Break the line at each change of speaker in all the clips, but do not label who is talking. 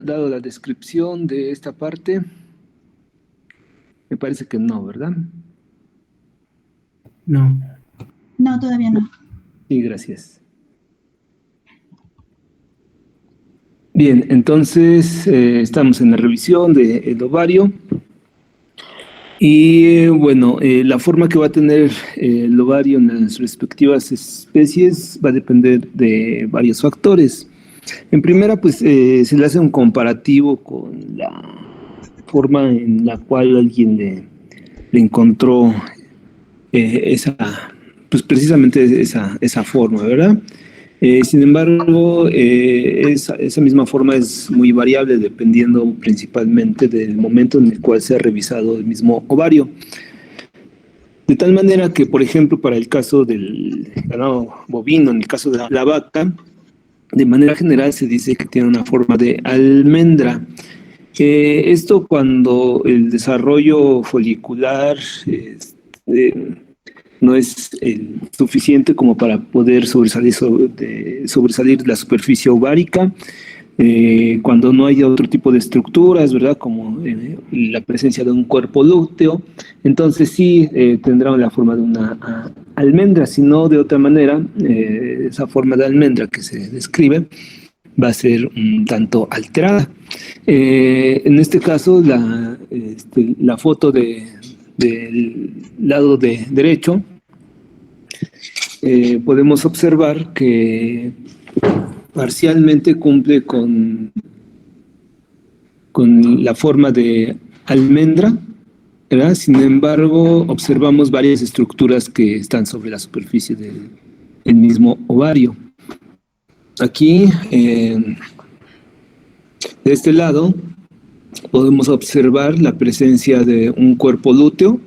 dado la descripción de esta parte? Me parece que no, ¿verdad?
No.
No, todavía no.
Sí, gracias. Bien, entonces estamos en la revisión del ovario. Y bueno, la forma que va a tener el ovario en las respectivas especies va a depender de varios factores. En primera, pues se le hace un comparativo con la forma en la cual alguien le encontró pues precisamente esa forma, ¿verdad? Sin embargo, esa misma forma es muy variable dependiendo principalmente del momento en el cual se ha revisado el mismo ovario. De tal manera que, por ejemplo, para el caso del ganado bovino, en el caso de la vaca, de manera general se dice que tiene una forma de almendra. Esto cuando el desarrollo folicular no es suficiente como para poder sobresalir la superficie ovárica, cuando no hay otro tipo de estructuras, ¿verdad? Como la presencia de un cuerpo lúteo, entonces sí tendrá la forma de una almendra, si no de otra manera, esa forma de almendra que se describe va a ser un tanto alterada. En este caso, la foto del lado derecho, podemos observar que parcialmente cumple con la forma de almendra, ¿verdad? Sin embargo, observamos varias estructuras que están sobre la superficie del mismo ovario. Aquí, de este lado, podemos observar la presencia de un cuerpo lúteo,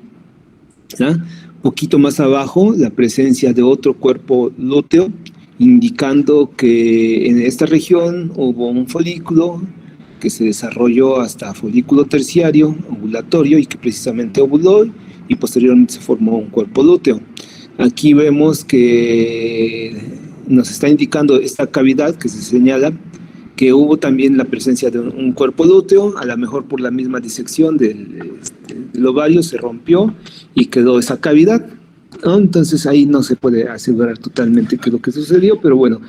¿verdad? Poquito más abajo, la presencia de otro cuerpo lúteo, indicando que en esta región hubo un folículo que se desarrolló hasta folículo terciario, ovulatorio, y que precisamente ovuló y posteriormente se formó un cuerpo lúteo. Aquí vemos que nos está indicando esta cavidad que se señala que hubo también la presencia de un cuerpo lúteo, a lo mejor por la misma disección del ovario se rompió y quedó esa cavidad, ¿no? Entonces ahí no se puede asegurar totalmente qué es lo que sucedió, pero bueno,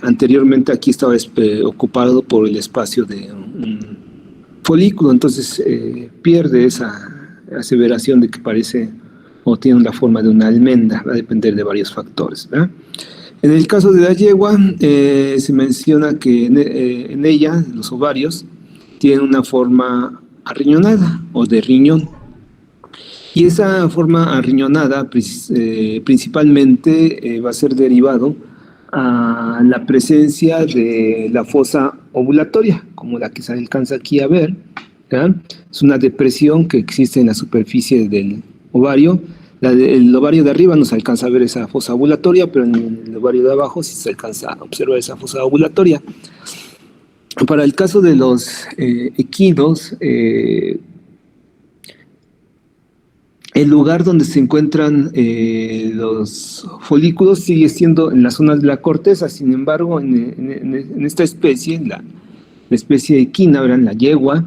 anteriormente aquí estaba ocupado por el espacio de un folículo, entonces pierde esa aseveración de que parece o tiene la forma de una almendra, va a depender de varios factores, ¿verdad? En el caso de la yegua, se menciona que en ella, los ovarios, tienen una forma arriñonada o de riñón. Y esa forma arriñonada principalmente va a ser derivado a la presencia de la fosa ovulatoria, como la que se alcanza aquí a ver, ¿ya? Es una depresión que existe en la superficie del ovario. El ovario de arriba no se alcanza a ver esa fosa ovulatoria, pero en el ovario de abajo sí se alcanza a observar esa fosa ovulatoria. Para el caso de los equinos, el lugar donde se encuentran los folículos sigue siendo en las zonas de la corteza. Sin embargo, en esta especie, la especie equina, en la yegua,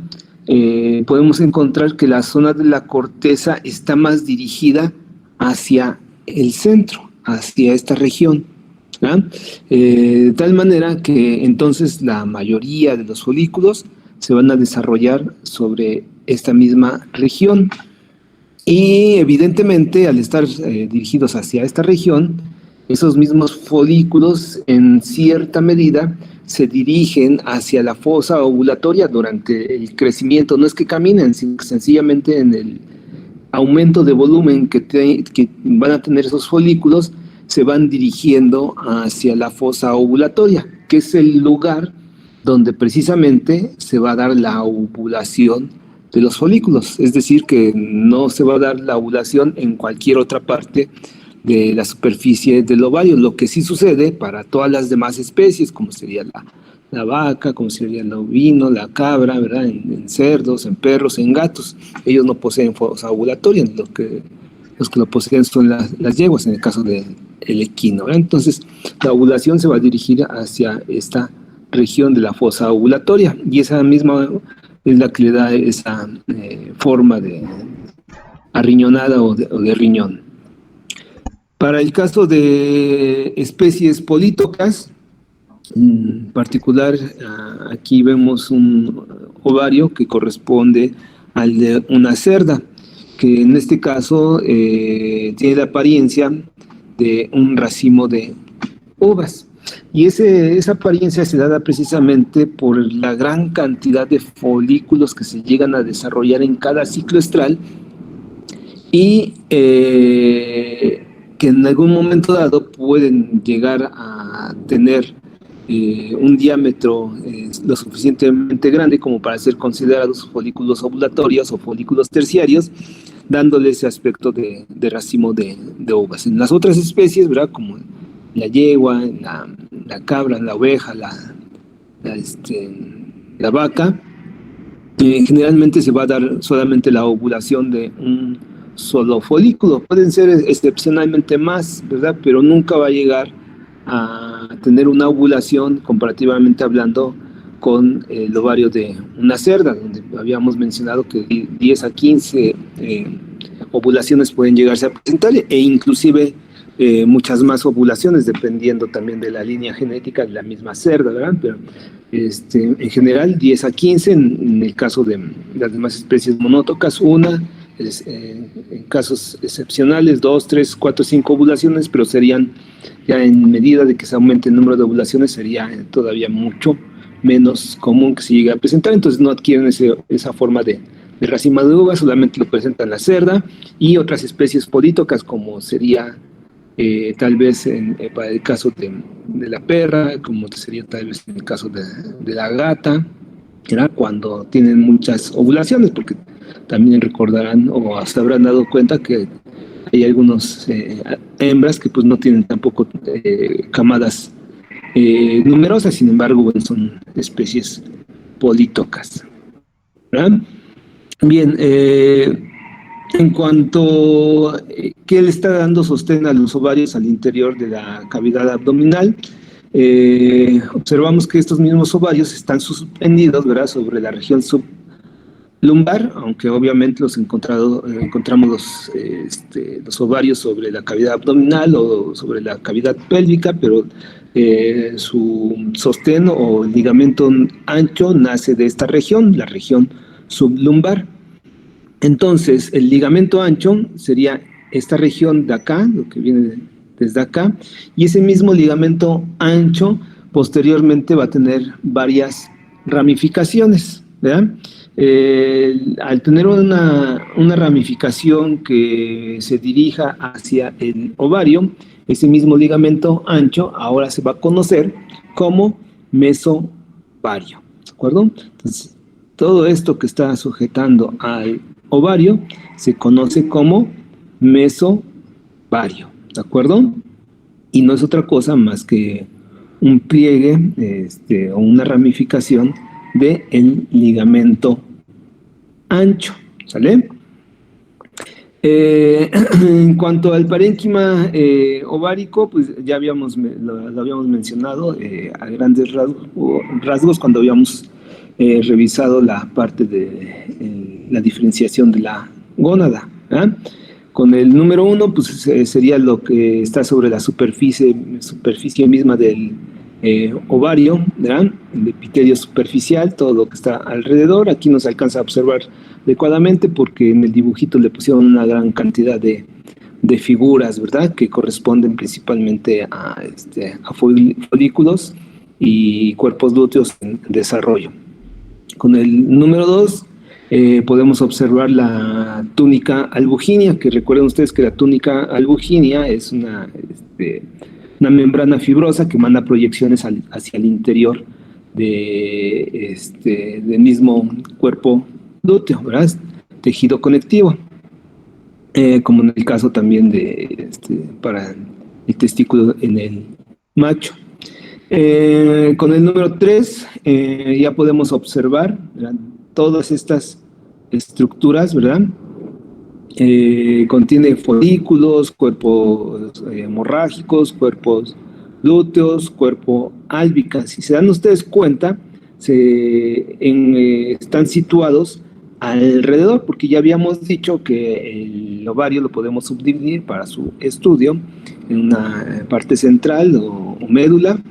podemos encontrar que la zona de la corteza está más dirigida hacia el centro, hacia esta región, de tal manera que entonces la mayoría de los folículos se van a desarrollar sobre esta misma región. Y evidentemente, al estar dirigidos hacia esta región, esos mismos folículos en cierta medida se dirigen hacia la fosa ovulatoria durante el crecimiento. No es que caminen, sino que sencillamente en el aumento de volumen que van a tener esos folículos, se van dirigiendo hacia la fosa ovulatoria, que es el lugar donde precisamente se va a dar la ovulación de los folículos. Es decir, que no se va a dar la ovulación en cualquier otra parte de la superficie del ovario, lo que sí sucede para todas las demás especies, como sería la vaca, como sería el ovino, la cabra, ¿verdad? En cerdos, en perros, en gatos. Ellos no poseen fosa ovulatoria, los que lo poseen son las yeguas, en el caso del equino, ¿verdad? Entonces, la ovulación se va a dirigir hacia esta región de la fosa ovulatoria, y esa misma es la que le da esa forma de arriñonada o de riñón. Para el caso de especies políticas, en particular, aquí vemos un ovario que corresponde al de una cerda, que en este caso tiene la apariencia de un racimo de uvas. Y esa apariencia se da precisamente por la gran cantidad de folículos que se llegan a desarrollar en cada ciclo estral y que en algún momento dado pueden llegar a tener un diámetro lo suficientemente grande como para ser considerados folículos ovulatorios o folículos terciarios, dándole ese aspecto de racimo de uvas. En las otras especies, ¿verdad?, como la yegua, la cabra, la oveja, la vaca, generalmente se va a dar solamente la ovulación de un solo folículo. Pueden ser excepcionalmente más, ¿verdad?, pero nunca va a llegar a tener una ovulación, comparativamente hablando, con el ovario de una cerda, donde habíamos mencionado que 10 a 15 ovulaciones pueden llegarse a presentar, e inclusive muchas más ovulaciones, dependiendo también de la línea genética de la misma cerda, ¿verdad? Pero en general 10 a 15, en el caso de las demás especies monotócas, una, en casos excepcionales, 2, 3, 4, 5 ovulaciones, pero serían, ya en medida de que se aumente el número de ovulaciones, sería todavía mucho menos común que se llegue a presentar. Entonces no adquieren esa forma de racimo de uva, solamente lo presentan la cerda y otras especies políticas, como sería tal vez para el caso de la perra, como sería tal vez en el caso de la gata, ¿verdad?, cuando tienen muchas ovulaciones, porque también recordarán o hasta habrán dado cuenta que hay algunas hembras que pues no tienen tampoco camadas numerosas, sin embargo, bueno, son especies políticas, ¿verdad? Bien, en cuanto a qué le está dando sostén a los ovarios al interior de la cavidad abdominal, observamos que estos mismos ovarios están suspendidos, ¿verdad?, sobre la región sublumbar, aunque obviamente encontramos los ovarios sobre la cavidad abdominal o sobre la cavidad pélvica, pero su sostén o ligamento ancho nace de esta región, la región sublumbar. Entonces, el ligamento ancho sería esta región de acá, lo que viene desde acá, y ese mismo ligamento ancho posteriormente va a tener varias ramificaciones, ¿verdad? Al tener una ramificación que se dirija hacia el ovario, ese mismo ligamento ancho ahora se va a conocer como mesovario, ¿de acuerdo? Entonces, todo esto que está sujetando al ovario se conoce como mesovario, ¿de acuerdo? Y no es otra cosa más que un pliegue o una ramificación del ligamento ancho, ¿sale? En cuanto al parénquima ovárico, pues ya lo habíamos mencionado a grandes rasgos cuando habíamos revisado la parte de la diferenciación de la gónada, ¿eh? Con el número 1, pues sería lo que está sobre la superficie misma del ovario, ¿verdad?, el epitelio superficial, todo lo que está alrededor. Aquí no se alcanza a observar adecuadamente porque en el dibujito le pusieron una gran cantidad de figuras, ¿verdad?, que corresponden principalmente a folículos y cuerpos lúteos en desarrollo. Con el número 2 podemos observar la túnica albuginea, que recuerden ustedes que la túnica albuginea es una membrana fibrosa que manda proyecciones hacia el interior del mismo cuerpo lúteo, ¿verdad?, tejido conectivo, como en el caso también para el testículo en el macho. Con el número 3 ya podemos observar, ¿verdad?, todas estas estructuras, ¿verdad? Contiene folículos, cuerpos hemorrágicos, cuerpos lúteos, cuerpo albicans. Si se dan ustedes cuenta, están situados alrededor, porque ya habíamos dicho que el ovario lo podemos subdividir para su estudio en una parte central o medular,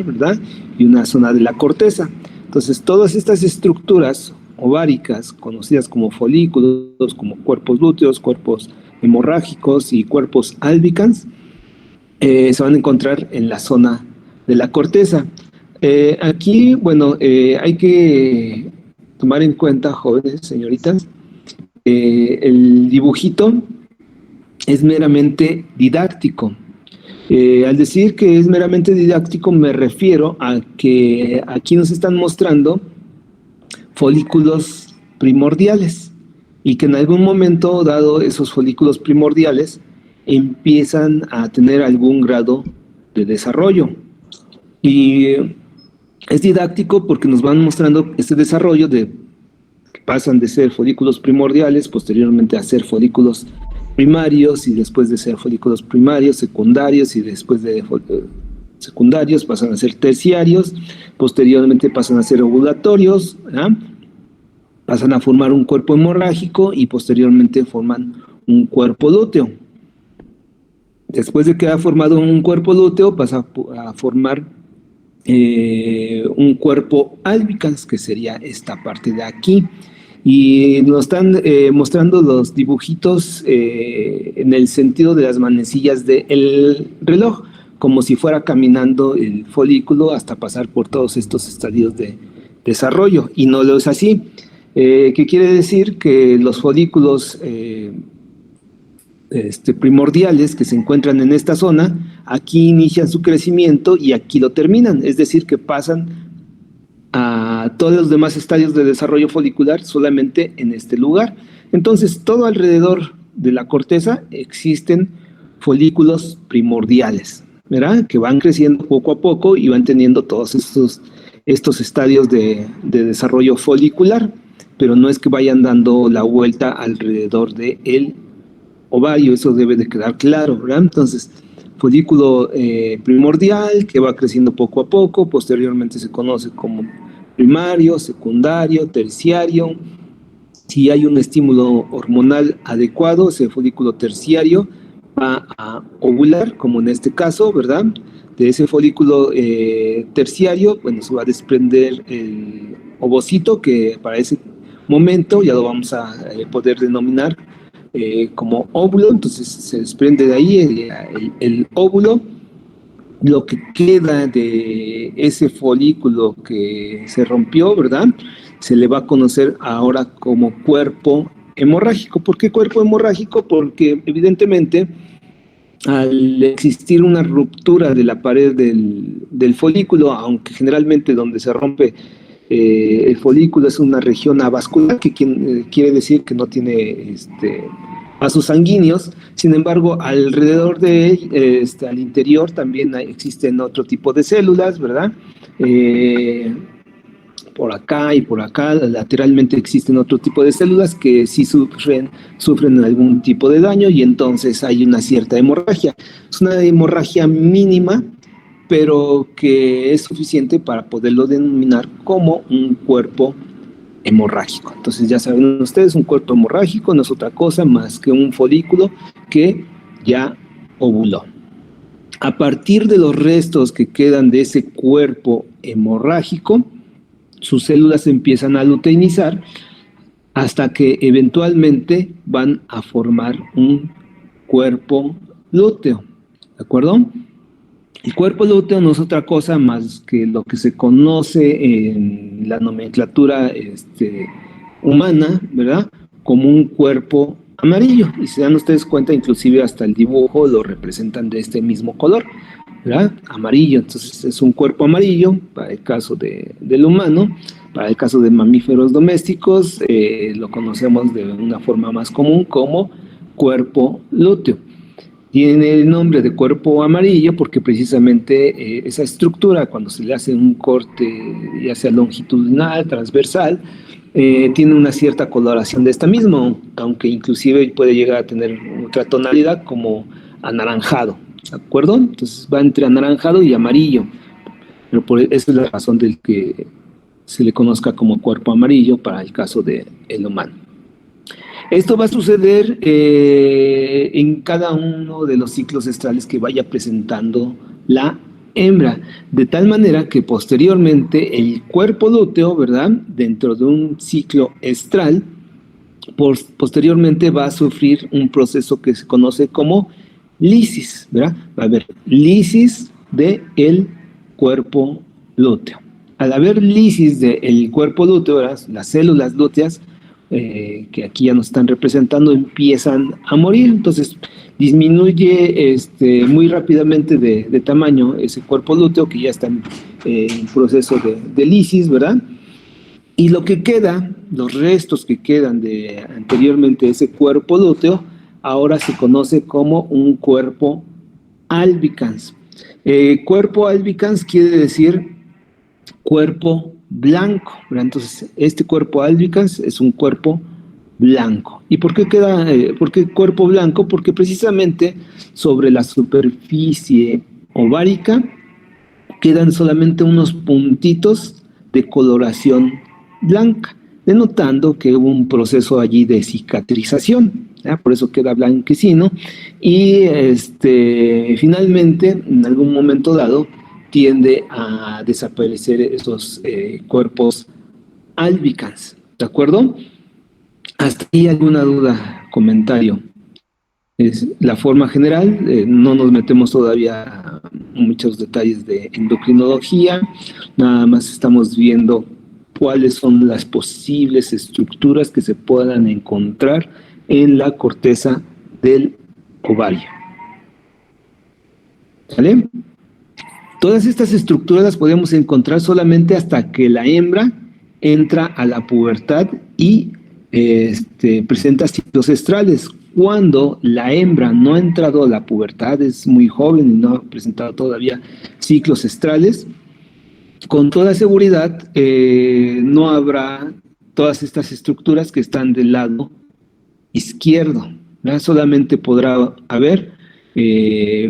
¿verdad? Y una zona de la corteza. Entonces, todas estas estructuras ováricas, conocidas como folículos, como cuerpos lúteos, cuerpos hemorrágicos y cuerpos albicans, se van a encontrar en la zona de la corteza. Aquí, bueno, hay que tomar en cuenta, jóvenes, señoritas, el dibujito es meramente didáctico. Al decir que es meramente didáctico, me refiero a que aquí nos están mostrando folículos primordiales y que en algún momento dado esos folículos primordiales empiezan a tener algún grado de desarrollo. Y es didáctico porque nos van mostrando este desarrollo de que pasan de ser folículos primordiales, posteriormente a ser folículos primarios, y después de ser folículos primarios, secundarios, y después de secundarios pasan a ser terciarios, posteriormente pasan a ser ovulatorios, ¿verdad? Pasan a formar un cuerpo hemorrágico y posteriormente forman un cuerpo lúteo. Después de que ha formado un cuerpo lúteo, pasa a formar un cuerpo albicans, que sería esta parte de aquí. Y nos están mostrando los dibujitos en el sentido de las manecillas del reloj, como si fuera caminando el folículo hasta pasar por todos estos estadios de desarrollo. Y no lo es así. ¿Qué quiere decir? Que los folículos primordiales que se encuentran en esta zona, aquí inician su crecimiento y aquí lo terminan, es decir, que pasan a todos los demás estadios de desarrollo folicular solamente en este lugar. Entonces, todo alrededor de la corteza existen folículos primordiales, ¿verdad? Que van creciendo poco a poco y van teniendo todos estos estadios de desarrollo folicular, pero no es que vayan dando la vuelta alrededor de él ovario, eso debe de quedar claro, ¿verdad? Entonces, folículo primordial que va creciendo poco a poco, posteriormente se conoce como primario, secundario, terciario. Si hay un estímulo hormonal adecuado, ese folículo terciario va a ovular, como en este caso, ¿verdad? De ese folículo terciario, bueno, se va a desprender el ovocito, que para ese momento ya lo vamos a poder denominar como óvulo. Entonces se desprende de ahí el óvulo. Lo que queda de ese folículo que se rompió, ¿verdad? Se le va a conocer ahora como cuerpo hemorrágico. ¿Por qué cuerpo hemorrágico? Porque evidentemente al existir una ruptura de la pared del folículo, aunque generalmente donde se rompe el folículo es una región avascular, que quiere decir que no tiene vasos sanguíneos. Sin embargo, alrededor de él, al interior también existen otro tipo de células, ¿verdad? Por acá y por acá, lateralmente existen otro tipo de células que sí sufren algún tipo de daño, y entonces hay una cierta hemorragia. Es una hemorragia mínima, pero que es suficiente para poderlo denominar como un cuerpo hemorrágico. Entonces ya saben ustedes, un cuerpo hemorrágico no es otra cosa más que un folículo que ya ovuló. A partir de los restos que quedan de ese cuerpo hemorrágico, sus células empiezan a luteinizar hasta que eventualmente van a formar un cuerpo lúteo, ¿de acuerdo? El cuerpo lúteo no es otra cosa más que lo que se conoce en la nomenclatura humana, ¿verdad? Como un cuerpo amarillo. Y se dan ustedes cuenta, inclusive hasta el dibujo lo representan de este mismo color, ¿verdad? Amarillo. Entonces es un cuerpo amarillo para el caso del humano. Para el caso de mamíferos domésticos, lo conocemos de una forma más común como cuerpo lúteo. Tiene el nombre de cuerpo amarillo porque precisamente esa estructura, cuando se le hace un corte, ya sea longitudinal, transversal, tiene una cierta coloración de esta misma, aunque inclusive puede llegar a tener otra tonalidad como anaranjado, ¿de acuerdo? Entonces va entre anaranjado y amarillo, pero esa es la razón del que se le conozca como cuerpo amarillo para el caso del humano. Esto va a suceder en cada uno de los ciclos estrales que vaya presentando la hembra, de tal manera que posteriormente el cuerpo lúteo, ¿verdad?, dentro de un ciclo estral, posteriormente va a sufrir un proceso que se conoce como lisis, ¿verdad? Va a haber lisis del cuerpo lúteo. Al haber lisis del cuerpo lúteo, ¿verdad?, las células lúteas, que aquí ya nos están representando, empiezan a morir. Entonces disminuye muy rápidamente de tamaño ese cuerpo lúteo que ya está en proceso de lisis, ¿verdad? Y lo que queda, los restos que quedan de anteriormente ese cuerpo lúteo, ahora se conoce como un cuerpo albicans. Cuerpo albicans quiere decir cuerpo blanco, ¿verdad? Entonces, este cuerpo albicans es un cuerpo blanco. ¿Y por qué por qué cuerpo blanco? Porque precisamente sobre la superficie ovárica quedan solamente unos puntitos de coloración blanca, denotando que hubo un proceso allí de cicatrización, ¿ya? Por eso queda blanquecino, y finalmente, en algún momento dado, tiende a desaparecer esos cuerpos albicans, ¿de acuerdo? ¿Hasta ahí alguna duda, comentario? Es la forma general, no nos metemos todavía en muchos detalles de endocrinología, nada más estamos viendo cuáles son las posibles estructuras que se puedan encontrar en la corteza del ovario. ¿Vale? Todas estas estructuras las podemos encontrar solamente hasta que la hembra entra a la pubertad y presenta ciclos estrales. Cuando la hembra no ha entrado a la pubertad, es muy joven y no ha presentado todavía ciclos estrales, con toda seguridad no habrá todas estas estructuras que están del lado izquierdo, ¿verdad? Solamente podrá haber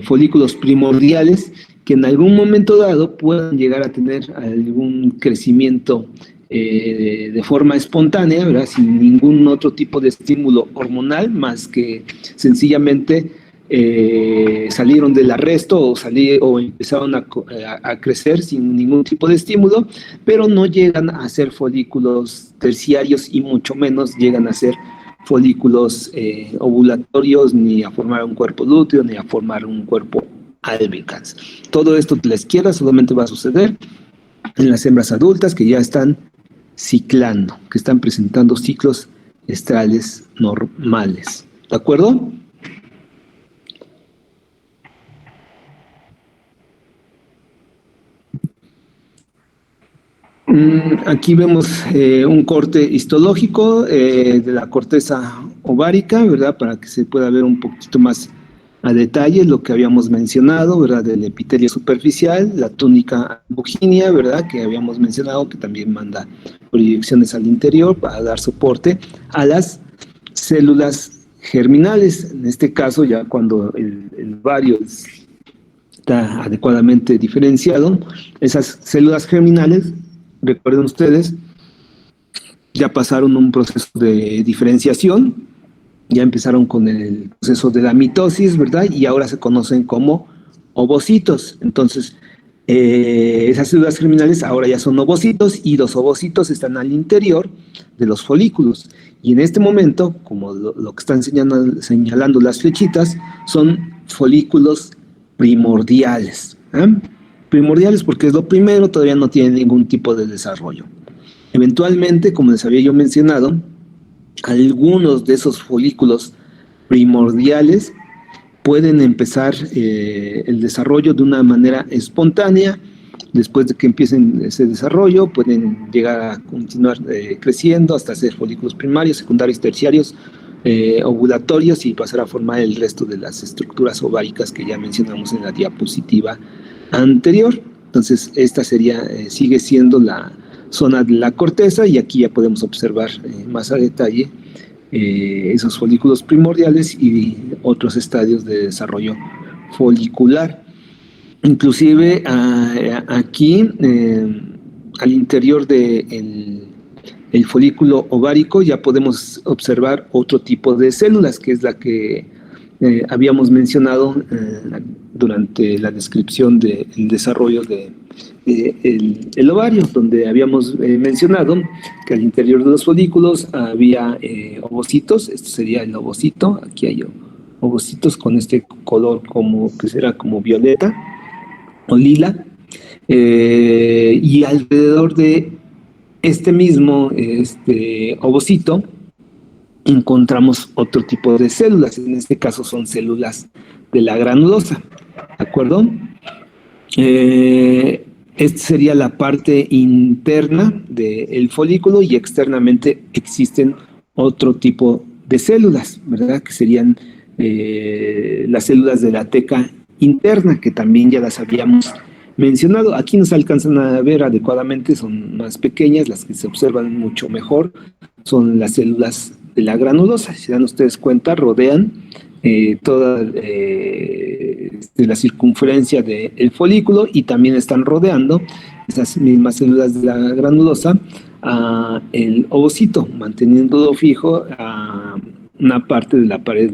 folículos primordiales que en algún momento dado puedan llegar a tener algún crecimiento de forma espontánea, ¿verdad?, sin ningún otro tipo de estímulo hormonal, más que sencillamente salieron del arresto o empezaron a crecer sin ningún tipo de estímulo, pero no llegan a ser folículos terciarios y mucho menos llegan a ser folículos ovulatorios, ni a formar un cuerpo lúteo, ni a formar un cuerpo albicans. Todo esto de la izquierda solamente va a suceder en las hembras adultas que ya están ciclando, que están presentando ciclos estrales normales. ¿De acuerdo? Aquí vemos un corte histológico de la corteza ovárica, ¿verdad? Para que se pueda ver un poquito más a detalle lo que habíamos mencionado, ¿verdad? Del epitelio superficial, la túnica albuginea, ¿verdad? Que habíamos mencionado, que también manda proyecciones al interior para dar soporte a las células germinales. En este caso, ya cuando el ovario está adecuadamente diferenciado, esas células germinales, recuerden ustedes, ya pasaron un proceso de diferenciación, ya empezaron con el proceso de la mitosis, ¿verdad? Y ahora se conocen como ovocitos. Entonces, esas células germinales ahora ya son ovocitos y los ovocitos están al interior de los folículos. Y en este momento, como lo que están señalando las flechitas, son folículos primordiales. Primordiales porque es lo primero, todavía no tienen ningún tipo de desarrollo. Eventualmente, como les había yo mencionado, algunos de esos folículos primordiales pueden empezar el desarrollo de una manera espontánea. Después de que empiecen ese desarrollo, pueden llegar a continuar creciendo hasta ser folículos primarios, secundarios, terciarios, ovulatorios y pasar a formar el resto de las estructuras ováricas que ya mencionamos en la diapositiva anterior. Entonces, esta sigue siendo la zona de la corteza y aquí ya podemos observar más a detalle esos folículos primordiales y otros estadios de desarrollo folicular. Inclusive aquí, al interior del el folículo ovárico, ya podemos observar otro tipo de células, que es la que habíamos mencionado durante la descripción del desarrollo el ovario, donde habíamos mencionado que al interior de los folículos había ovocitos. Esto sería el ovocito. Aquí hay ovocitos con este color que será como violeta o lila, y alrededor de este mismo ovocito encontramos otro tipo de células. En este caso son células de la granulosa, ¿de acuerdo? Esta sería la parte interna del folículo, y externamente existen otro tipo de células, ¿verdad? Que serían las células de la teca interna, que también ya las habíamos mencionado. Aquí no se alcanzan a ver adecuadamente, son más pequeñas, las que se observan mucho mejor son las células de la granulosa. Si se dan ustedes cuenta, rodean toda la circunferencia del folículo, y también están rodeando esas mismas células de la granulosa el ovocito, manteniéndolo fijo a una parte de la pared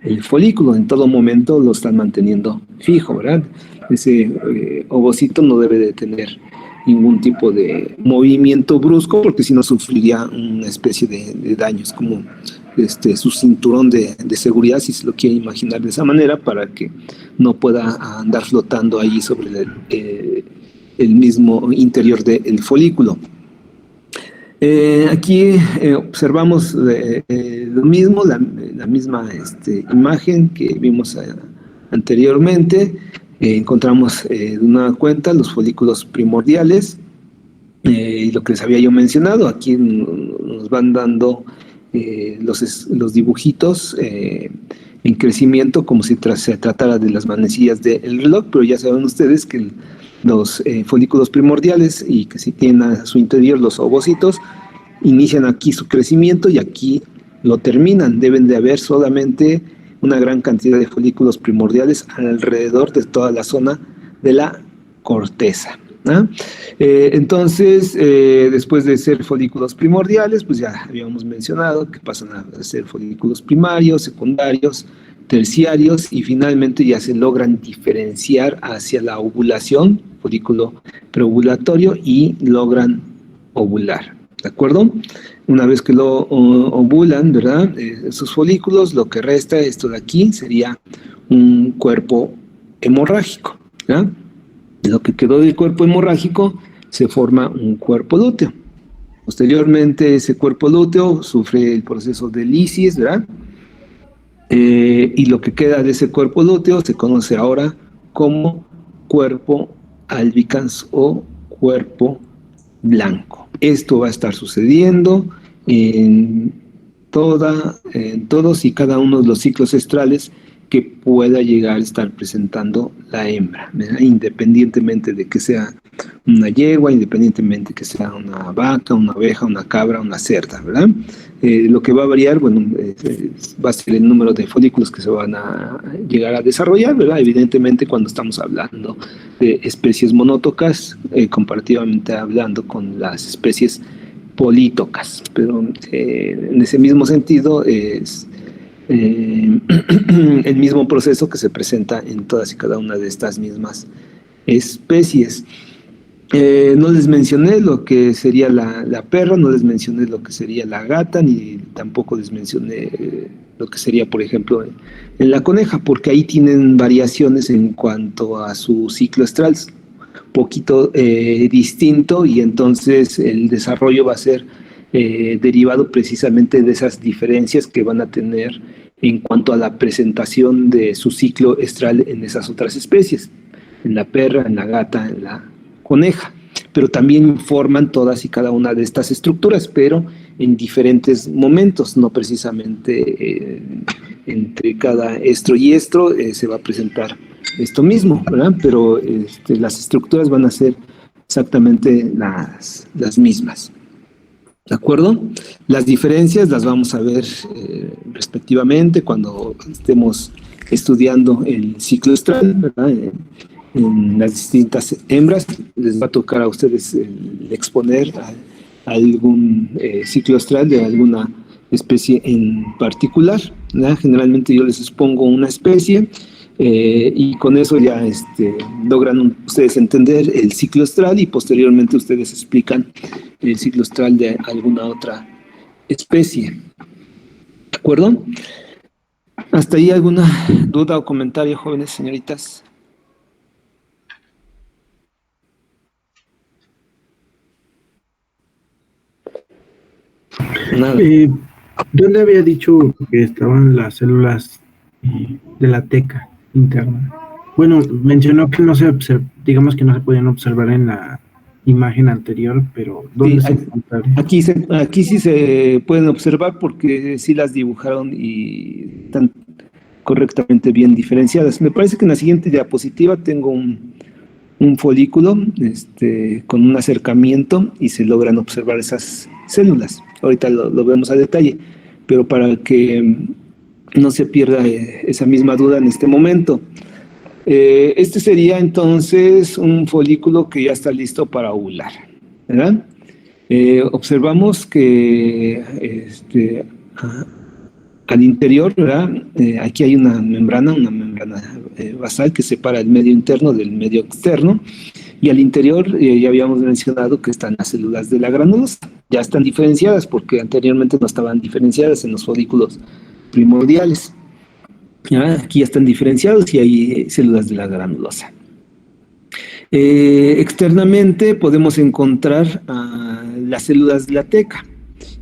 del folículo. En todo momento lo están manteniendo fijo, ¿verdad? Ese ovocito no debe de tener ningún tipo de movimiento brusco, porque si no sufriría una especie de daños, como su cinturón de seguridad, si se lo quiere imaginar de esa manera, para que no pueda andar flotando ahí sobre el mismo interior del folículo. Aquí observamos lo mismo, la misma imagen que vimos anteriormente. Encontramos de una cuenta los folículos primordiales, y lo que les había yo mencionado. Aquí nos van dando los dibujitos en crecimiento, como si se tratara de las manecillas del reloj, pero ya saben ustedes que los folículos primordiales, y que si tienen a su interior los ovocitos, inician aquí su crecimiento y aquí lo terminan. Deben de haber solamente una gran cantidad de folículos primordiales alrededor de toda la zona de la corteza, ¿no? Entonces, después de ser folículos primordiales, pues ya habíamos mencionado que pasan a ser folículos primarios, secundarios, terciarios, y finalmente ya se logran diferenciar hacia la ovulación, folículo preovulatorio, y logran ovular, ¿de acuerdo? Una vez que lo ovulan, ¿verdad? Esos folículos, lo que resta, esto de aquí, sería un cuerpo hemorrágico, ¿verdad? Lo que quedó del cuerpo hemorrágico se forma un cuerpo lúteo. Posteriormente, ese cuerpo lúteo sufre el proceso de lisis, ¿verdad? Y lo que queda de ese cuerpo lúteo se conoce ahora como cuerpo albicans o cuerpo blanco. Esto va a estar sucediendo en todos y cada uno de los ciclos estrales que pueda llegar a estar presentando la hembra, ¿verdad? Independientemente de que sea una yegua, independientemente de que sea una vaca, una oveja, una cabra, una cerda, ¿verdad? Lo que va a variar, bueno, va a ser el número de folículos que se van a llegar a desarrollar, ¿verdad? Evidentemente, cuando estamos hablando de especies monotócas, comparativamente hablando con las especies polítócas, pero en ese mismo sentido es el mismo proceso que se presenta en todas y cada una de estas mismas especies. No les mencioné lo que sería la perra, no les mencioné lo que sería la gata, ni tampoco les mencioné lo que sería, por ejemplo, en la coneja, porque ahí tienen variaciones en cuanto a su ciclo estral, poquito distinto, y entonces el desarrollo va a ser derivado precisamente de esas diferencias que van a tener en cuanto a la presentación de su ciclo estral en esas otras especies, en la perra, en la gata, en la coneja. Pero también forman todas y cada una de estas estructuras, pero en diferentes momentos, no precisamente entre cada estro y estro se va a presentar esto mismo, ¿verdad? Pero las estructuras van a ser exactamente las mismas, ¿de acuerdo? Las diferencias las vamos a ver respectivamente cuando estemos estudiando el ciclo estral, ¿verdad? En las distintas hembras. Les va a tocar a ustedes exponer algún ciclo estral de alguna especie en particular, ¿verdad? Generalmente yo les expongo una especie y con eso ya logran ustedes entender el ciclo estral y posteriormente ustedes explican el ciclo estral de alguna otra especie. ¿De acuerdo? ¿Hasta ahí alguna duda o comentario, jóvenes señoritas? Nada.
¿Dónde había dicho que estaban las células de la teca interna? Bueno, mencionó que digamos que no se podían observar en la imagen anterior, pero ¿dónde
Sí,
se encontraron?
aquí sí se pueden observar porque sí las dibujaron y están correctamente bien diferenciadas. Me parece que en la siguiente diapositiva tengo un folículo con un acercamiento y se logran observar esas células. Ahorita lo vemos a detalle, pero para que no se pierda esa misma duda en este momento. Este sería entonces un folículo que ya está listo para ovular, ¿verdad? Observamos que al interior, ¿verdad? Aquí hay una membrana basal que separa el medio interno del medio externo, y al interior ya habíamos mencionado que están las células de la granulosa. Ya están diferenciadas porque anteriormente no estaban diferenciadas en los folículos primordiales. ¿Ya? Aquí ya están diferenciados y hay células de la granulosa. Externamente podemos encontrar las células de la teca.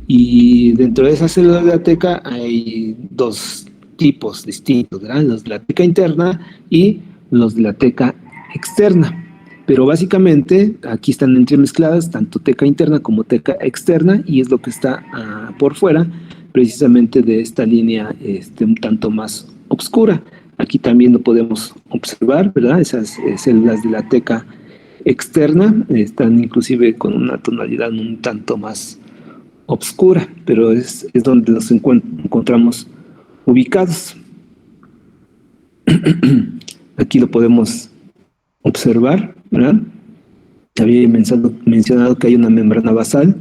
Y dentro de esas células de la teca hay dos tipos distintos, ¿verdad? Los de la teca interna y los de la teca externa. Pero básicamente aquí están entremezcladas tanto teca interna como teca externa y es lo que está por fuera precisamente de esta línea un tanto más oscura. Aquí también lo podemos observar, ¿verdad? Esas células de la teca externa están inclusive con una tonalidad un tanto más obscura, pero es donde los encontramos ubicados. Aquí lo podemos observar, ¿verdad? Había mencionado que hay una membrana basal,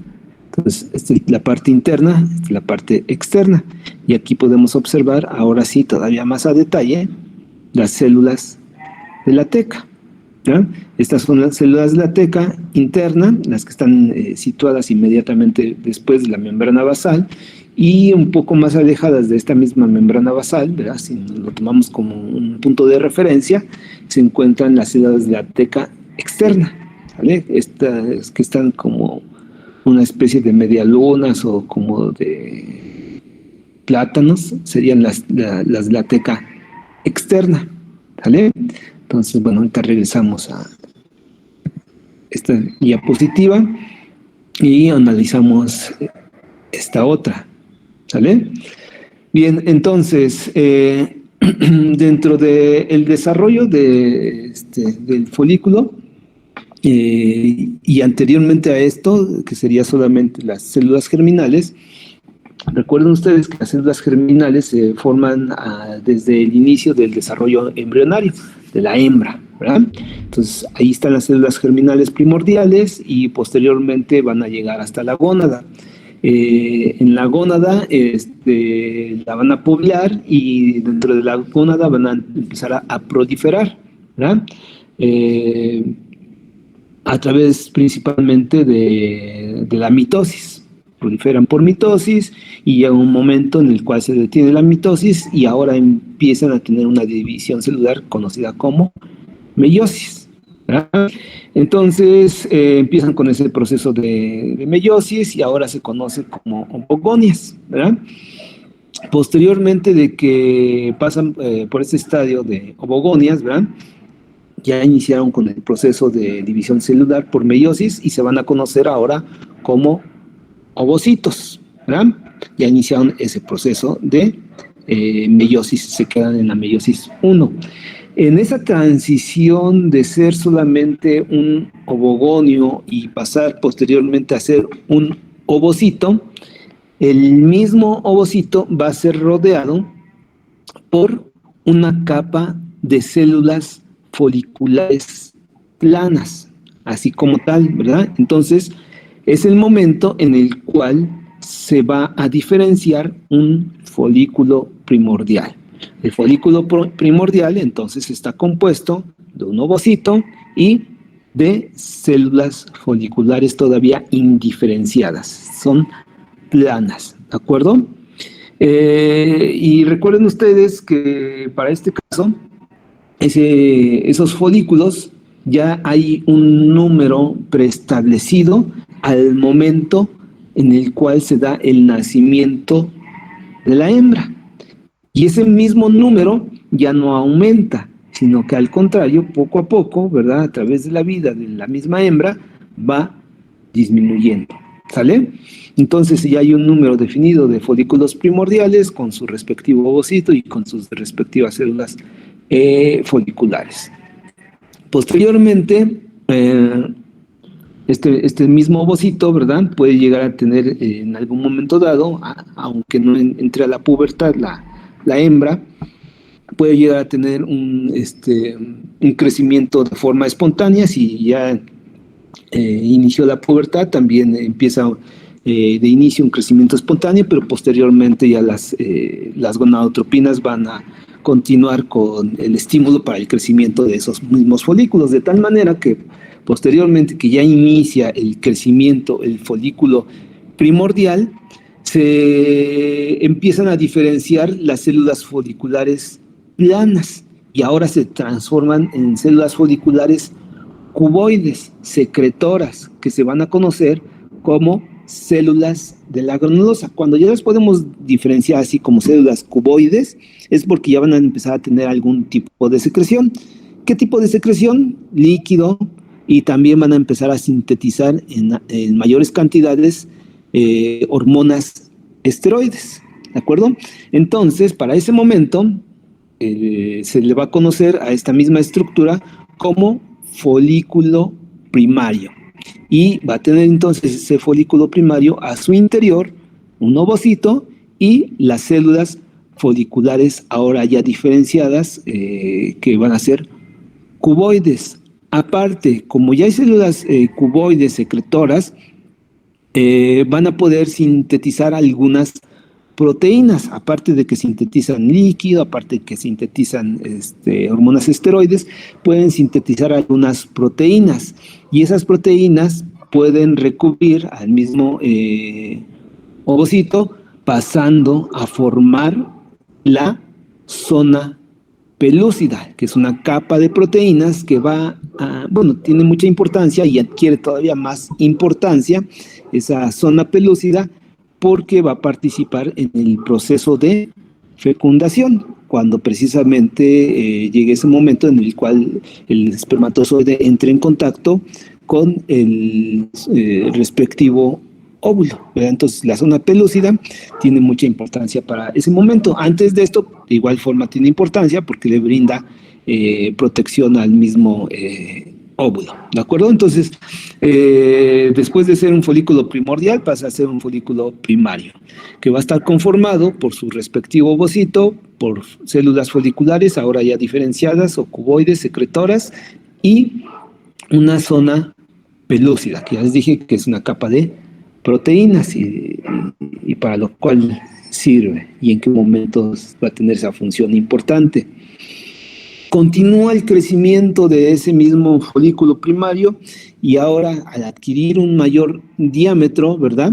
entonces esta es la parte interna, esta es la parte externa, y aquí podemos observar, ahora sí, todavía más a detalle, las células de la teca, ¿verdad? Estas son las células de la teca interna, las que están situadas inmediatamente después de la membrana basal, y un poco más alejadas de esta misma membrana basal, ¿verdad? Si lo tomamos como un punto de referencia, se encuentran las células de la teca externa, ¿vale? Estas que están como una especie de medialunas o como de plátanos, serían las de la teca externa, ¿vale? Entonces, bueno, ahorita regresamos a esta diapositiva y analizamos esta otra, ¿sale? Bien, entonces, dentro del desarrollo del folículo y anteriormente a esto, que sería solamente las células germinales, recuerden ustedes que las células germinales se forman desde el inicio del desarrollo embrionario de la hembra, ¿verdad? Entonces, ahí están las células germinales primordiales y posteriormente van a llegar hasta la gónada. En la gónada la van a poblar y dentro de la gónada van a empezar a proliferar, ¿verdad? A través principalmente de la mitosis. Proliferan por mitosis y llega un momento en el cual se detiene la mitosis y ahora empiezan a tener una división celular conocida como meiosis, ¿verdad? Entonces empiezan con ese proceso de meiosis y ahora se conoce como ovogonias, ¿verdad? Posteriormente de que pasan por este estadio de ovogonias, ¿verdad? Ya iniciaron con el proceso de división celular por meiosis y se van a conocer ahora como ovocitos, ¿verdad? Ya iniciaron ese proceso de meiosis, se quedan en la meiosis 1. En esa transición de ser solamente un ovogonio y pasar posteriormente a ser un ovocito, el mismo ovocito va a ser rodeado por una capa de células foliculares planas, así como tal, ¿verdad? Entonces, es el momento en el cual se va a diferenciar un folículo primordial. El folículo primordial, entonces, está compuesto de un ovocito y de células foliculares todavía indiferenciadas. Son planas, ¿de acuerdo? Y recuerden ustedes que para este caso, esos folículos ya hay un número preestablecido al momento en el cual se da el nacimiento de la hembra. Y ese mismo número ya no aumenta, sino que al contrario, poco a poco, ¿verdad? A través de la vida de la misma hembra, va disminuyendo, ¿sale? Entonces ya hay un número definido de folículos primordiales con su respectivo ovocito y con sus respectivas células foliculares. Posteriormente, este mismo ovocito, ¿verdad? Puede llegar a tener en algún momento dado, aunque no entre a la pubertad la hembra, puede llegar a tener un crecimiento de forma espontánea. Si ya inició la pubertad, también empieza de inicio un crecimiento espontáneo, pero posteriormente ya las gonadotropinas van a continuar con el estímulo para el crecimiento de esos mismos folículos, de tal manera que posteriormente que ya inicia el crecimiento, el folículo primordial, se empiezan a diferenciar las células foliculares planas y ahora se transforman en células foliculares cuboides, secretoras, que se van a conocer como células de la granulosa. Cuando ya las podemos diferenciar así como células cuboides, es porque ya van a empezar a tener algún tipo de secreción. ¿Qué tipo de secreción? Líquido, y también van a empezar a sintetizar en mayores cantidades hormonas esteroides, ¿de acuerdo? Entonces, para ese momento, se le va a conocer a esta misma estructura como folículo primario. Y va a tener entonces ese folículo primario a su interior un ovocito y las células foliculares ahora ya diferenciadas que van a ser cuboides. Aparte, como ya hay células cuboides secretoras, van a poder sintetizar algunas proteínas, aparte de que sintetizan líquido, aparte de que sintetizan hormonas esteroides, pueden sintetizar algunas proteínas y esas proteínas pueden recubrir al mismo ovocito, pasando a formar la zona pelúcida, que es una capa de proteínas que tiene mucha importancia y adquiere todavía más importancia esa zona pelúcida, porque va a participar en el proceso de fecundación, cuando precisamente llegue ese momento en el cual el espermatozoide entre en contacto con el respectivo óvulo, ¿verdad? Entonces la zona pelúcida tiene mucha importancia para ese momento. Antes de esto, de igual forma tiene importancia porque le brinda protección al mismo óvulo, ¿de acuerdo? Entonces, después de ser un folículo primordial, pasa a ser un folículo primario, que va a estar conformado por su respectivo ovocito, por células foliculares, ahora ya diferenciadas, o cuboides, secretoras, y una zona pelúcida, que ya les dije que es una capa de proteínas y para lo cual sirve y en qué momentos va a tener esa función importante. Continúa el crecimiento de ese mismo folículo primario y ahora al adquirir un mayor diámetro, ¿verdad?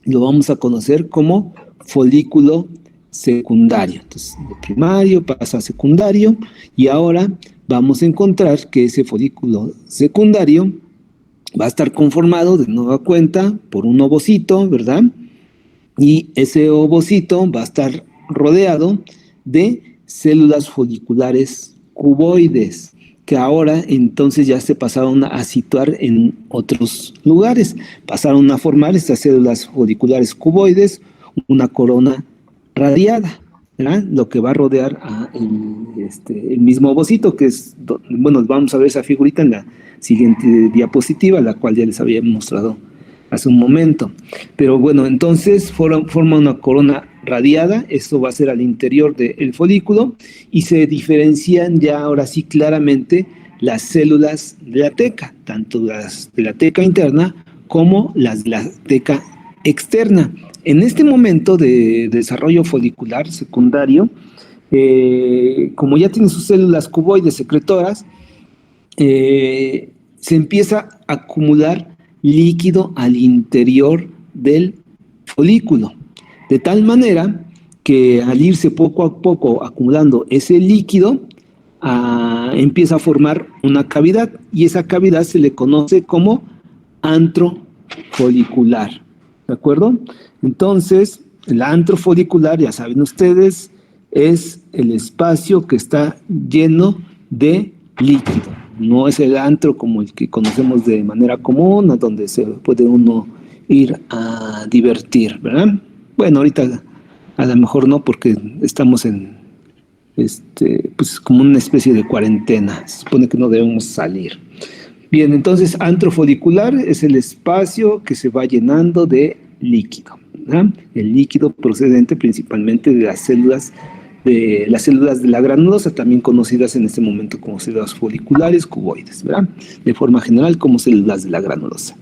Lo vamos a conocer como folículo secundario. Entonces, de primario pasa a secundario y ahora vamos a encontrar que ese folículo secundario va a estar conformado de nueva cuenta por un ovocito, ¿verdad? Y ese ovocito va a estar rodeado de células foliculares cuboides, que ahora entonces ya se pasaron a situar en otros lugares. Pasaron a formar estas células foliculares cuboides una corona radiada, ¿verdad? Lo que va a rodear el mismo ovocito, que es, bueno, vamos a ver esa figurita en la siguiente diapositiva, la cual ya les había mostrado hace un momento. Pero bueno, entonces forma una corona radiada, esto va a ser al interior del folículo, y se diferencian ya ahora sí claramente las células de la teca, tanto las de la teca interna como las de la teca externa. En este momento de desarrollo folicular secundario, como ya tiene sus células cuboides secretoras, se empieza a acumular líquido al interior del folículo, de tal manera que al irse poco a poco acumulando ese líquido, empieza a formar una cavidad, y esa cavidad se le conoce como antro folicular, ¿de acuerdo? Entonces, el antro folicular, ya saben ustedes, es el espacio que está lleno de líquido. No es el antro como el que conocemos de manera común, a donde se puede uno ir a divertir, ¿verdad? Bueno, ahorita a lo mejor no, porque estamos en pues como una especie de cuarentena. Se supone que no debemos salir. Bien, entonces antro folicular es el espacio que se va llenando de líquido, ¿verdad? El líquido procedente principalmente de las células de la granulosa, también conocidas en este momento como células foliculares cuboides, ¿verdad? De forma general como células de la granulosa.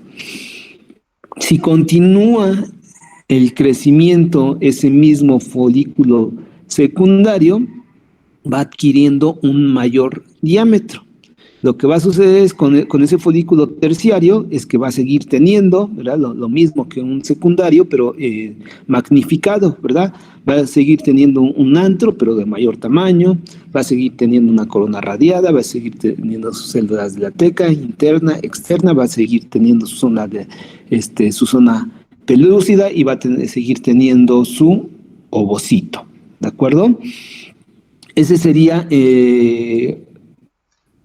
Si continúa el crecimiento, ese mismo folículo secundario va adquiriendo un mayor diámetro. Lo que va a suceder es con ese folículo terciario es que va a seguir teniendo, ¿verdad? Lo mismo que un secundario, pero magnificado, ¿verdad? Va a seguir teniendo un antro, pero de mayor tamaño, va a seguir teniendo una corona radiada, va a seguir teniendo sus células de la teca interna, externa, va a seguir teniendo su zona pelúcida y va a seguir teniendo su ovocito, ¿de acuerdo? Ese sería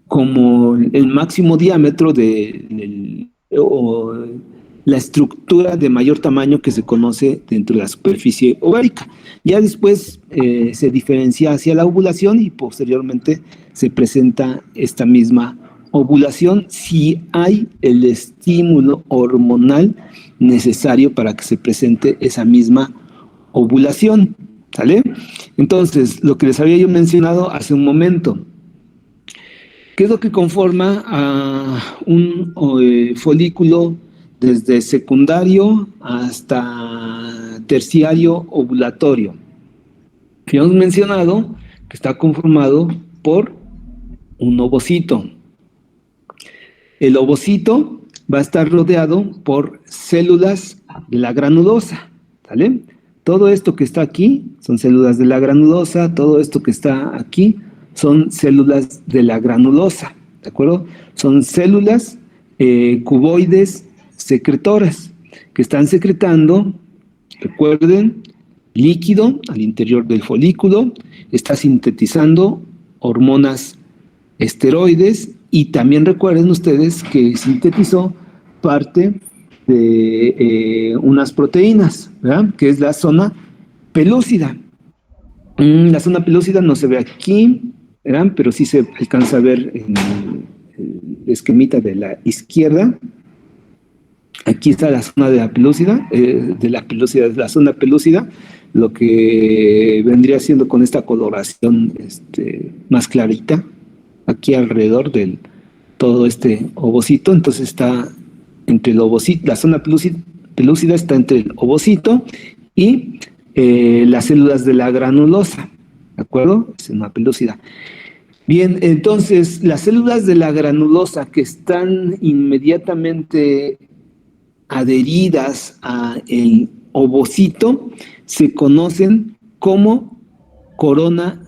como el máximo diámetro o la estructura de mayor tamaño que se conoce dentro de la superficie ovárica. Ya después se diferencia hacia la ovulación y posteriormente se presenta esta misma ovulación si hay el estímulo hormonal necesario para que se presente esa misma ovulación, ¿sale? Entonces, lo que les había yo mencionado hace un momento, ¿qué es lo que conforma a un folículo desde secundario hasta terciario ovulatorio? Que hemos mencionado que está conformado por un ovocito. El ovocito va a estar rodeado por células de la granulosa, ¿vale? Todo esto que está aquí son células de la granulosa, todo esto que está aquí son células de la granulosa, ¿de acuerdo? Son células cuboides secretoras que están secretando, recuerden, líquido al interior del folículo, está sintetizando hormonas esteroides y también recuerden ustedes que sintetizó parte de unas proteínas, ¿verdad? Que es la zona pelúcida. La zona pelúcida no se ve aquí, ¿verdad? Pero sí se alcanza a ver en el esquemita de la izquierda. Aquí está la zona de la zona pelúcida, lo que vendría siendo con esta coloración más clarita, aquí alrededor de todo este ovocito. Entonces está entre el ovocito, la zona pelúcida está entre el ovocito y las células de la granulosa, ¿de acuerdo? Es una pelúcida. Bien, entonces las células de la granulosa que están inmediatamente adheridas al ovocito se conocen como corona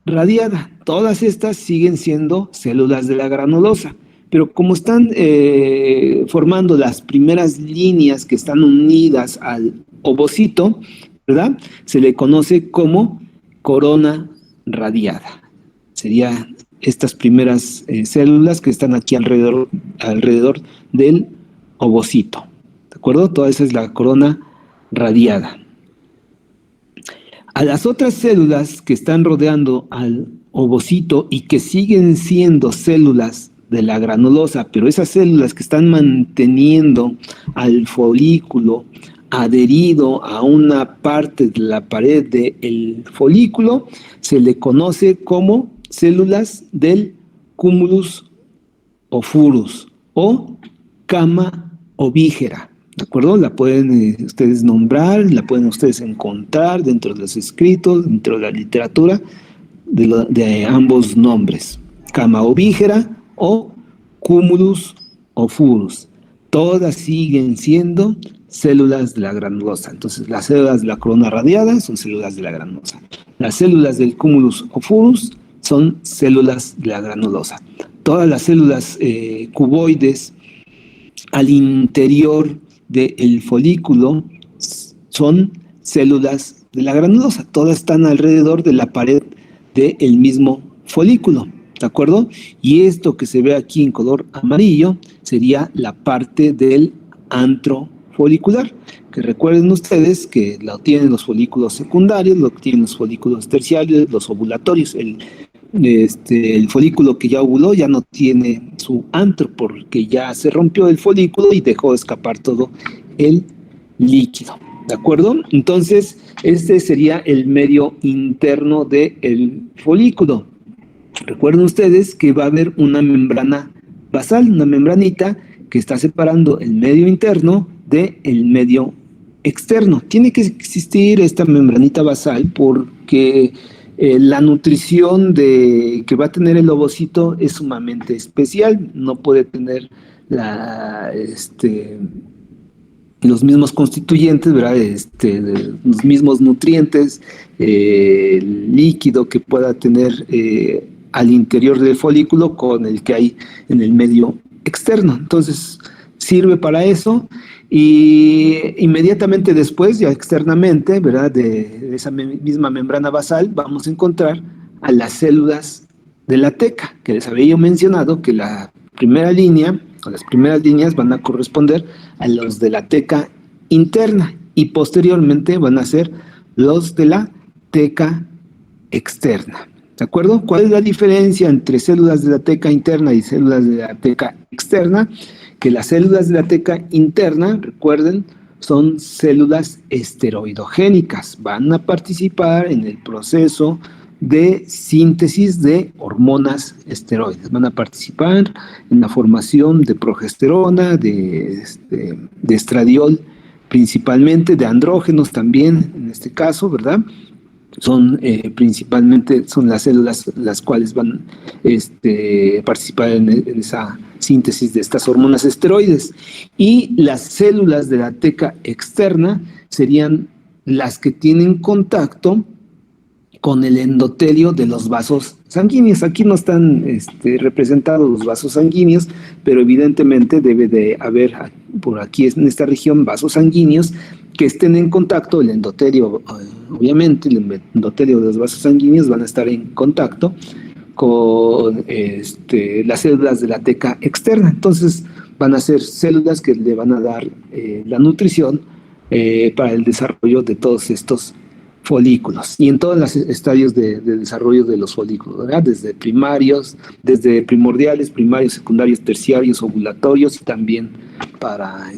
radiada. Todas estas siguen siendo células de la granulosa, pero como están formando las primeras líneas que están unidas al ovocito, ¿verdad? Se le conoce como corona radiada. Serían estas primeras células que están aquí alrededor del ovocito. ¿De acuerdo? Toda esa es la corona radiada. A las otras células que están rodeando al ovocito y que siguen siendo células de la granulosa, pero esas células que están manteniendo al folículo adherido a una parte de la pared del folículo, se le conoce como células del cúmulus offurus o cama ovígera. ¿De acuerdo? La pueden ustedes nombrar, la pueden ustedes encontrar dentro de los escritos, dentro de la literatura, de ambos nombres. Cama ovígera o cúmulus offurus. Todas siguen siendo células de la granulosa. Entonces, las células de la corona radiada son células de la granulosa. Las células del cúmulus offurus son células de la granulosa. Todas las células cuboides al interior del folículo son células de la granulosa. Todas están alrededor de la pared del mismo folículo, ¿de acuerdo? Y esto que se ve aquí en color amarillo sería la parte del antro folicular, que recuerden ustedes que lo tienen los folículos secundarios, lo tienen los folículos terciarios, los ovulatorios. El folículo que ya ovuló ya no tiene su antro porque ya se rompió el folículo y dejó escapar todo el líquido, ¿de acuerdo? Entonces, este sería el medio interno del folículo. Recuerden ustedes que va a haber una membrana basal, una membranita que está separando el medio interno del medio externo. Tiene que existir esta membranita basal porque la nutrición que va a tener el ovocito es sumamente especial. No puede tener los mismos constituyentes, ¿verdad? Los mismos nutrientes, líquido que pueda tener al interior del folículo con el que hay en el medio externo. Entonces, sirve para eso y inmediatamente después, ya externamente, ¿verdad? De esa misma membrana basal, vamos a encontrar a las células de la teca, que les había yo mencionado que la primera línea, o las primeras líneas van a corresponder a los de la teca interna y posteriormente van a ser los de la teca externa. ¿De acuerdo? ¿Cuál es la diferencia entre células de la teca interna y células de la teca externa? Que las células de la teca interna, recuerden, son células esteroidogénicas. Van a participar en el proceso de síntesis de hormonas esteroides. Van a participar en la formación de progesterona, de estradiol, principalmente de andrógenos también, en este caso, ¿verdad? Son principalmente las células las cuales van a participar en esa síntesis de estas hormonas esteroides. Y las células de la teca externa serían las que tienen contacto con el endotelio de los vasos sanguíneos. Aquí no están representados los vasos sanguíneos, pero evidentemente debe de haber por aquí en esta región vasos sanguíneos que estén en contacto. El endotelio, obviamente, el endotelio de los vasos sanguíneos van a estar en contacto con las células de la teca externa. Entonces van a ser células que le van a dar la nutrición para el desarrollo de todos estos folículos y en todos los estadios de desarrollo de los folículos, ¿verdad? Desde primordiales, primarios, secundarios, terciarios, ovulatorios y también para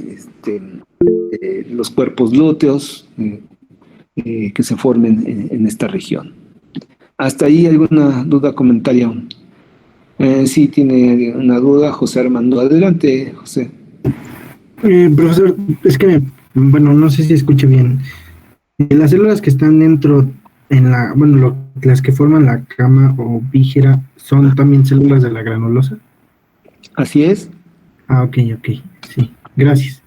los cuerpos lúteos que se formen en esta región. ¿Hasta ahí alguna duda, comentario? Sí, tiene una duda José Armando. Adelante, José.
Profesor, es que, no sé si escuché bien. Las células que están dentro, las que forman la cama ovígera, ¿son también células de la granulosa?
Así es.
Ah, ok, sí, gracias.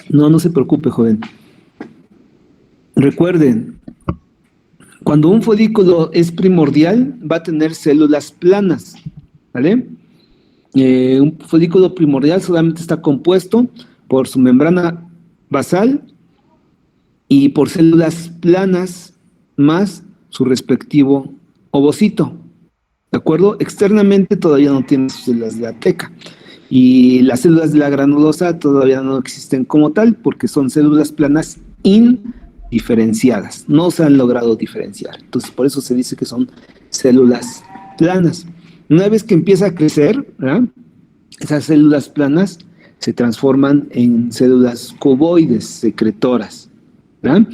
No se preocupe, joven. Recuerden, cuando un folículo es primordial, va a tener células planas, ¿vale? Un folículo primordial solamente está compuesto por su membrana basal y por células planas más su respectivo ovocito, ¿de acuerdo? Externamente todavía no tiene sus células de la teca y las células de la granulosa todavía no existen como tal porque son células planas indiferenciadas, no se han logrado diferenciar. Entonces, por eso se dice que son células planas. Una vez que empieza a crecer, ¿verdad? Esas células planas se transforman en células cuboides secretoras, ¿verdad?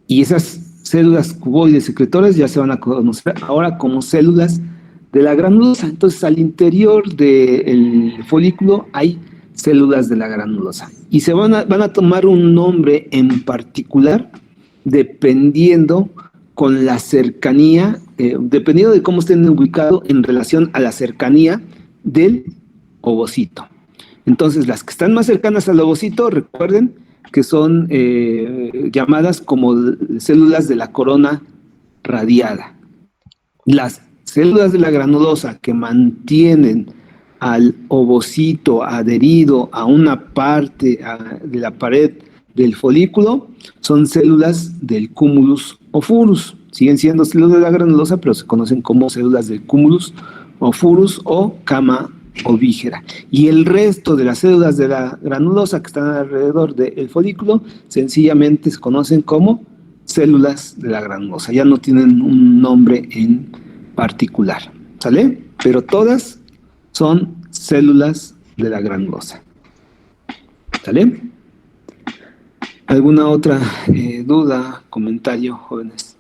Y esas células cuboides secretoras ya se van a conocer ahora como células de la granulosa. Entonces, al interior del folículo hay células de la granulosa. Y se van a tomar un nombre en particular dependiendo con la cercanía, dependiendo de cómo estén ubicados en relación a la cercanía del ovocito. Entonces, las que están más cercanas al ovocito, recuerden que son llamadas como células de la corona radiada. Las células de la granulosa que mantienen al ovocito adherido a una parte de la pared del folículo son células del cúmulus offurus. Siguen siendo células de la granulosa, pero se conocen como células del cúmulus offurus o cama ovígera. Y el resto de las células de la granulosa que están alrededor del folículo sencillamente se conocen como células de la granulosa. Ya no tienen un nombre en particular, ¿sale? Pero todas son células de la granulosa, ¿sale? ¿Alguna otra duda, comentario, jóvenes?